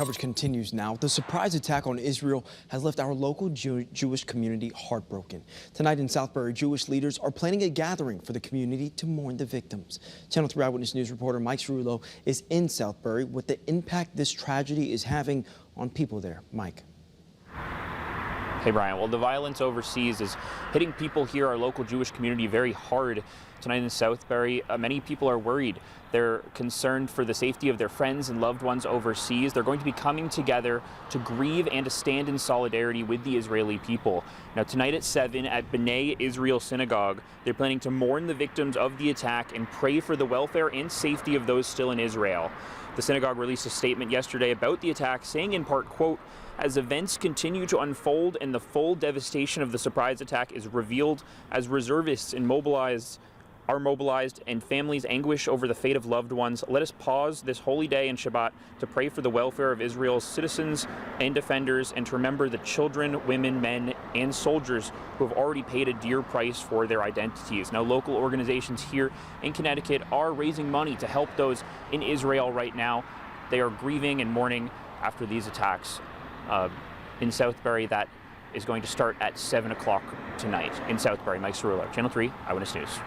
Coverage continues now. The surprise attack on Israel has left our local Jewish community heartbroken. Tonight in Southbury, Jewish leaders are planning a gathering for the community to mourn the victims. Channel 3 Eyewitness News reporter Mike Cerullo is in Southbury with the impact this tragedy is having on people there. Mike. Hey, Brian. Well, the violence overseas is hitting people here, our local Jewish community, very hard. Tonight in Southbury, many people are worried. They're concerned for the safety of their friends and loved ones overseas. They're going to be coming together to grieve and to stand in solidarity with the Israeli people. Now, tonight at 7 at B'nai Israel Synagogue, they're planning to mourn the victims of the attack and pray for the welfare and safety of those still in Israel. The synagogue released a statement yesterday about the attack, saying in part, quote, "As events continue to unfold and the full devastation of the surprise attack is revealed, as reservists are mobilized and families anguish over the fate of loved ones, let us pause this holy day and Shabbat to pray for the welfare of Israel's citizens and defenders and to remember the children, women, men, and soldiers who have already paid a dear price for their identities." Now, local organizations here in Connecticut are raising money to help those in Israel right now. They are grieving and mourning after these attacks in Southbury. That is going to start at 7 o'clock tonight in Southbury. Mike Cerullo, Channel 3 Eyewitness News.